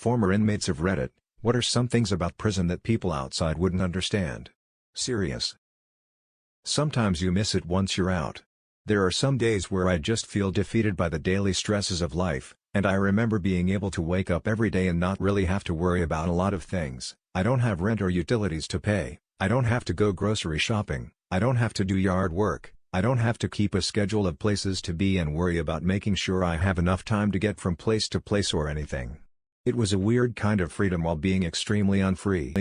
Former inmates of Reddit, what are some things about prison that people outside wouldn't understand? Serious. Sometimes you miss it once you're out. There are some days where I just feel defeated by the daily stresses of life, and I remember being able to wake up every day and not really have to worry about a lot of things. I don't have rent or utilities to pay, I don't have to go grocery shopping, I don't have to do yard work, I don't have to keep a schedule of places to be and worry about making sure I have enough time to get from place to place or anything. It was a weird kind of freedom while being extremely unfree.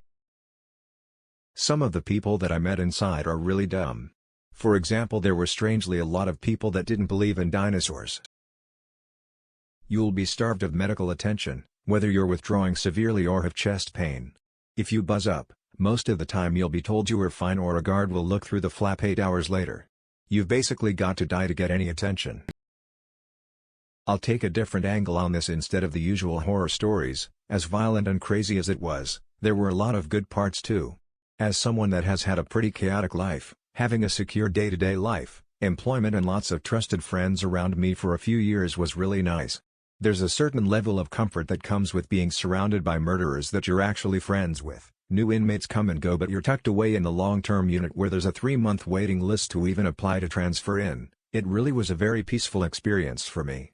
Some of the people that I met inside are really dumb. For example, there were strangely a lot of people that didn't believe in dinosaurs. You'll be starved of medical attention, whether you're withdrawing severely or have chest pain. If you buzz up, most of the time you'll be told you are fine or a guard will look through the flap 8 hours later. You've basically got to die to get any attention. I'll take a different angle on this instead of the usual horror stories. As violent and crazy as it was, there were a lot of good parts too. As someone that has had a pretty chaotic life, having a secure day-to-day life, employment and lots of trusted friends around me for a few years was really nice. There's a certain level of comfort that comes with being surrounded by murderers that you're actually friends with. New inmates come and go, but you're tucked away in the long-term unit where there's a 3-month waiting list to even apply to transfer in. It really was a very peaceful experience for me.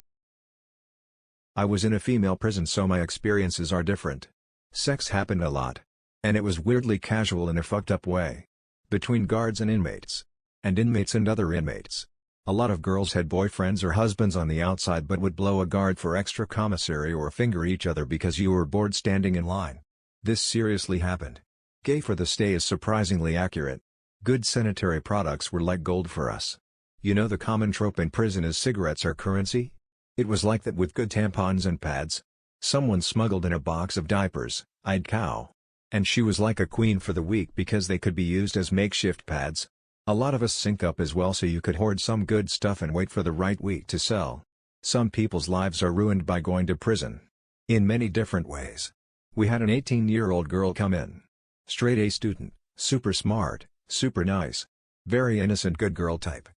I was in a female prison, so my experiences are different. Sex happened a lot. And it was weirdly casual in a fucked up way. Between guards and inmates. And inmates and other inmates. A lot of girls had boyfriends or husbands on the outside but would blow a guard for extra commissary or finger each other because you were bored standing in line. This seriously happened. Gay for the stay is surprisingly accurate. Good sanitary products were like gold for us. You know the common trope in prison is cigarettes are currency? It was like that with good tampons and pads. Someone smuggled in a box of diapers, I'd cow. And she was like a queen for the week because they could be used as makeshift pads. A lot of us sync up as well so you could hoard some good stuff and wait for the right week to sell. Some people's lives are ruined by going to prison. In many different ways. We had an 18-year-old girl come in. Straight A student, super smart, super nice. Very innocent good girl type.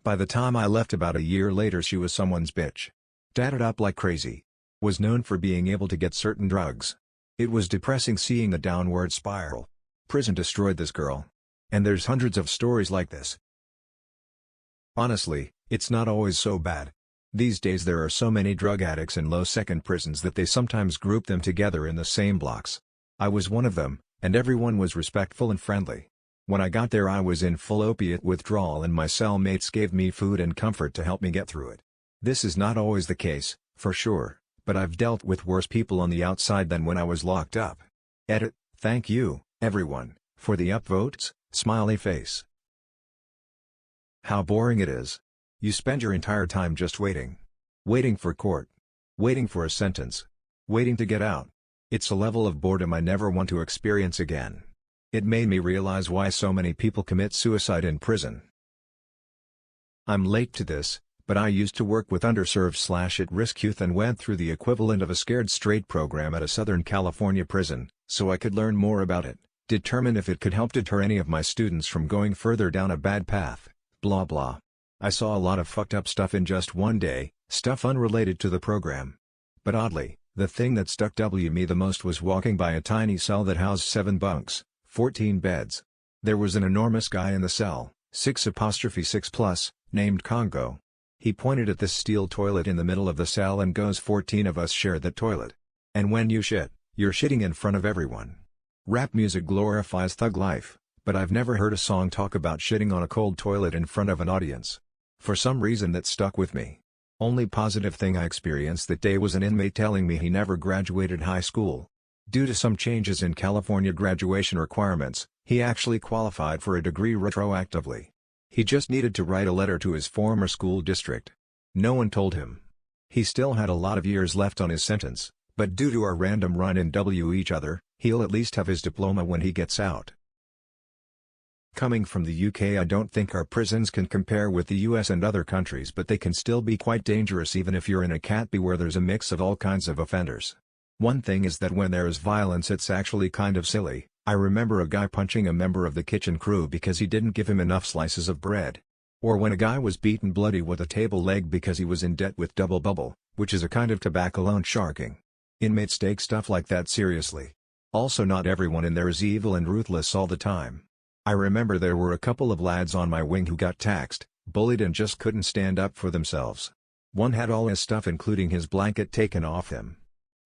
By the time I left about a year later she was someone's bitch. Dated up like crazy. Was known for being able to get certain drugs. It was depressing seeing the downward spiral. Prison destroyed this girl. And there's hundreds of stories like this. Honestly, it's not always so bad. These days there are so many drug addicts in low-second prisons that they sometimes group them together in the same blocks. I was one of them, and everyone was respectful and friendly. When I got there I was in full opiate withdrawal and my cellmates gave me food and comfort to help me get through it. This is not always the case, for sure. But I've dealt with worse people on the outside than when I was locked up. Edit, thank you, everyone, for the upvotes, smiley face. How boring it is. You spend your entire time just waiting. Waiting for court. Waiting for a sentence. Waiting to get out. It's a level of boredom I never want to experience again. It made me realize why so many people commit suicide in prison. I'm late to this. But I used to work with underserved/at-risk youth and went through the equivalent of a Scared Straight program at a Southern California prison, so I could learn more about it, determine if it could help deter any of my students from going further down a bad path, blah blah. I saw a lot of fucked up stuff in just one day, stuff unrelated to the program. But oddly, the thing that stuck with me the most was walking by a tiny cell that housed 7 bunks, 14 beds. There was an enormous guy in the cell, 6'6+, named Congo. He pointed at this steel toilet in the middle of the cell and goes, 14 of us share that toilet. And when you shit, you're shitting in front of everyone. Rap music glorifies thug life, but I've never heard a song talk about shitting on a cold toilet in front of an audience. For some reason that stuck with me. Only positive thing I experienced that day was an inmate telling me he never graduated high school. Due to some changes in California graduation requirements, he actually qualified for a degree retroactively. He just needed to write a letter to his former school district. No one told him. He still had a lot of years left on his sentence, but due to our random run-in each other, he'll at least have his diploma when he gets out. Coming from the UK, I don't think our prisons can compare with the US and other countries, but they can still be quite dangerous even if you're in a catby where there's a mix of all kinds of offenders. One thing is that when there is violence it's actually kind of silly. I remember a guy punching a member of the kitchen crew because he didn't give him enough slices of bread. Or when a guy was beaten bloody with a table leg because he was in debt with double bubble, which is a kind of tobacco loan sharking. Inmates take stuff like that seriously. Also, not everyone in there is evil and ruthless all the time. I remember there were a couple of lads on my wing who got taxed, bullied and just couldn't stand up for themselves. One had all his stuff including his blanket taken off him.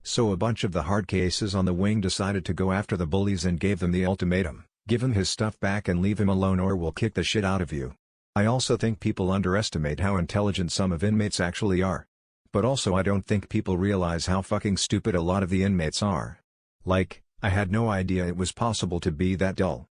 So a bunch of the hard cases on the wing decided to go after the bullies and gave them the ultimatum: give him his stuff back and leave him alone or we'll kick the shit out of you. I also think people underestimate how intelligent some of inmates actually are. But also I don't think people realize how fucking stupid a lot of the inmates are. Like, I had no idea it was possible to be that dull.